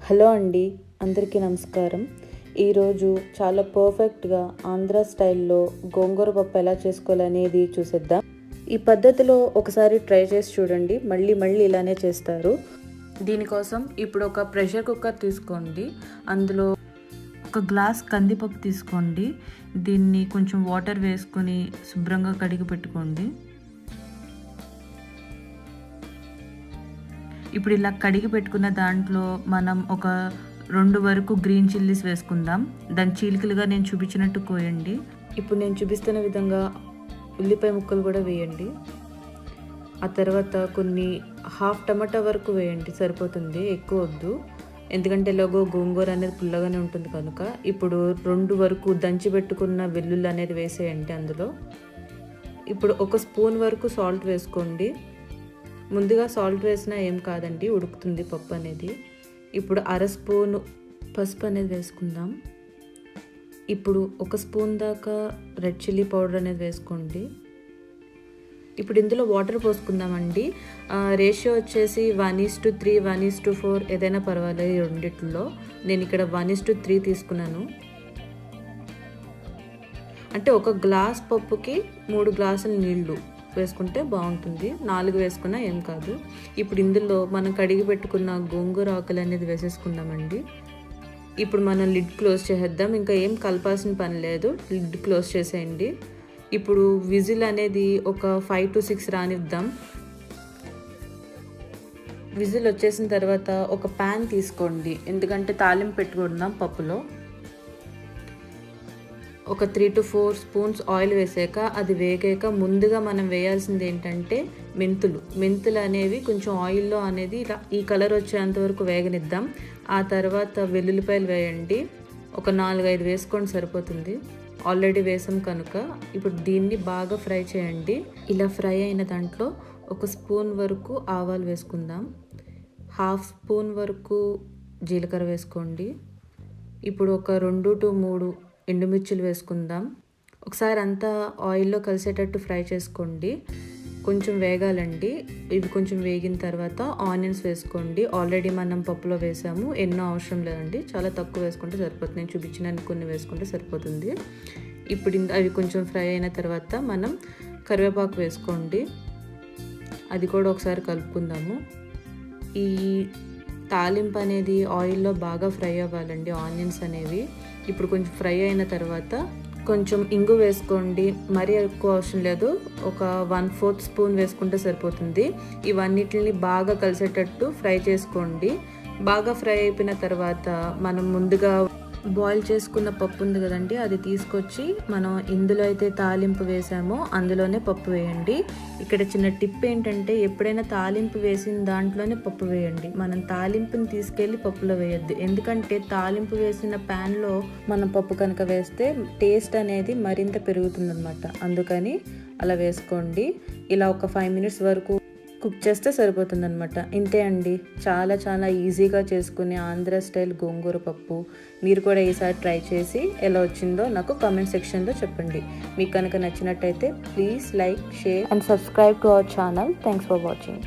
Hello అండి, అందరికీ నమస్కారం. ఈరోజు చాలా పర్ఫెక్ట్గా ఆంధ్ర స్టైల్లో గోంగూర పప్పు ఎలా చేసుకోవాలనేది చూసేద్దాం. ఈ పద్ధతిలో ఒకసారి ట్రై చేసి చూడండి, మళ్ళీ ఇలానే చేస్తారు. దీనికోసం ఇప్పుడు ఒక ప్రెషర్ కుక్కర్ తీసుకోండి. అందులో ఒక గ్లాస్ కందిపప్పు తీసుకోండి. దీన్ని కొంచెం వాటర్ వేసుకొని శుభ్రంగా కడిగి పెట్టుకోండి. ఇప్పుడు ఇలా కడిగి పెట్టుకున్న దాంట్లో మనం ఒక 2 వరకు గ్రీన్ చిల్లీస్ వేసుకుందాం. దాని చీలికలుగా నేను చూపించినట్టు కోయండి. ఇప్పుడు నేను చూపిస్తున్న విధంగా ఉల్లిపాయ ముక్కలు కూడా వేయండి. ఆ తర్వాత కొన్ని హాఫ్ టమాటా వరకు వేయండి, సరిపోతుంది, ఎక్కువ వద్దు. ఎందుకంటే ఎలాగో గోంగూర అనేది పుల్లగానే ఉంటుంది కనుక. ఇప్పుడు 2 వరకు దంచి పెట్టుకున్న వెల్లుల్లి అనేది వేసేయండి అందులో. ఇప్పుడు 1 స్పూన్ వరకు సాల్ట్ వేసుకోండి. ముందుగా సాల్ట్ వేసినా ఏం కాదండి, ఉడుకుతుంది పప్పు అనేది. ఇప్పుడు 1/2 స్పూను పసుపు అనేది వేసుకుందాం. ఇప్పుడు 1 స్పూన్ దాకా రెడ్ చిల్లీ పౌడర్ అనేది వేసుకోండి. ఇప్పుడు ఇందులో వాటర్ పోసుకుందామండి. రేషియో వచ్చేసి 1:3, 1:4 ఏదైనా పర్వాలేదు. రెండిట్లో నేను ఇక్కడ 1:3 తీసుకున్నాను. అంటే 1 గ్లాస్ పప్పుకి 3 గ్లాసుల నీళ్లు వేసుకుంటే బాగుంటుంది. 4 వేసుకున్నా ఏం కాదు. ఇప్పుడు ఇందులో మనం కడిగి పెట్టుకున్న గోంగూర ఆకులు అనేది వేసేసుకుందామండి. ఇప్పుడు మనం లిడ్ క్లోజ్ చేసేద్దాం. ఇంకా ఏం కలపాల్సిన పని లేదు, లిడ్ క్లోజ్ చేసేయండి. ఇప్పుడు విజిల్ అనేది ఒక 5 to 6 రానిద్దాం. విజిల్ వచ్చేసిన తర్వాత ఒక ప్యాన్ తీసుకోండి, ఎందుకంటే తాలింపు పెట్టుకుందాం పప్పులో. ఒక 3 to 4 స్పూన్స్ ఆయిల్ వేసాక అది వేగాక ముందుగా మనం వేయాల్సింది ఏంటంటే మెంతులు అనేవి కొంచెం ఆయిల్లో అనేది ఇలా ఈ కలర్ వచ్చేంత వరకు వేగనిద్దాం. ఆ తర్వాత వెల్లుల్లిపాయలు వేయండి. ఒక 4-5 వేసుకోండి, సరిపోతుంది, ఆల్రెడీ వేసాం కనుక. ఇప్పుడు దీన్ని బాగా ఫ్రై చేయండి. ఇలా ఫ్రై అయిన దాంట్లో 1 స్పూన్ వరకు ఆవాలు వేసుకుందాం. 1/2 స్పూన్ వరకు జీలకర్ర వేసుకోండి. ఇప్పుడు ఒక 2 to 3 ఎండుమిర్చులు వేసుకుందాం. ఒకసారి అంతా ఆయిల్లో కలిసేటట్టు ఫ్రై చేసుకోండి. కొంచెం వేగాలండి. ఇవి కొంచెం వేగిన తర్వాత ఆనియన్స్ వేసుకోండి. ఆల్రెడీ మనం పప్పులో వేసాము, ఎన్నో అవసరం లేదండి, చాలా తక్కువ వేసుకుంటే సరిపోతుంది. నేను చూపించిన కొన్ని వేసుకుంటే సరిపోతుంది. ఇప్పుడు అవి కొంచెం ఫ్రై అయిన తర్వాత మనం కరివేపాకు వేసుకోండి. అది కూడా ఒకసారి కలుపుకుందాము. ఈ తాలింపు అనేది ఆయిల్లో బాగా ఫ్రై అవ్వాలండి, ఆనియన్స్ అనేవి. ఇప్పుడు కొంచెం ఫ్రై అయిన తర్వాత కొంచెం ఇంగు వేసుకోండి. మరీ ఎక్కువ అవసరం లేదు, ఒక 1/4 స్పూన్ వేసుకుంటే సరిపోతుంది. ఇవన్నిటిని బాగా కలిసేటట్టు ఫ్రై చేసుకోండి. బాగా ఫ్రై అయిపోయిన తర్వాత మనం ముందుగా బాయిల్ చేసుకున్న పప్పు ఉంది కదండి, అది తీసుకొచ్చి మనం ఇందులో అయితే తాలింపు వేసామో అందులోనే పప్పు వేయండి. ఇక్కడ చిన్న టిప్ ఏంటంటే, ఎప్పుడైనా తాలింపు వేసిన దాంట్లోనే పప్పు వేయండి. మనం తాలింపుని తీసుకెళ్ళి పప్పులో వేయొద్దు, ఎందుకంటే తాలింపు వేసిన ప్యాన్లో మనం పప్పు కనుక వేస్తే టేస్ట్ అనేది మరింత పెరుగుతుందన్నమాట. అందుకని అలా వేసుకోండి. ఇలా ఒక 5 minutes వరకు కుక్ చేస్తే సరిపోతుంది అనమాట. ఇంతే అండి, చాలా ఈజీగా చేసుకునే ఆంధ్ర స్టైల్ గోంగూర పప్పు. మీరు కూడా ఈసారి ట్రై చేసి ఎలా వచ్చిందో నాకు కామెంట్ సెక్షన్లో చెప్పండి. మీకు కనుక నచ్చినట్టయితే please like, share and subscribe to our channel. Thanks for watching.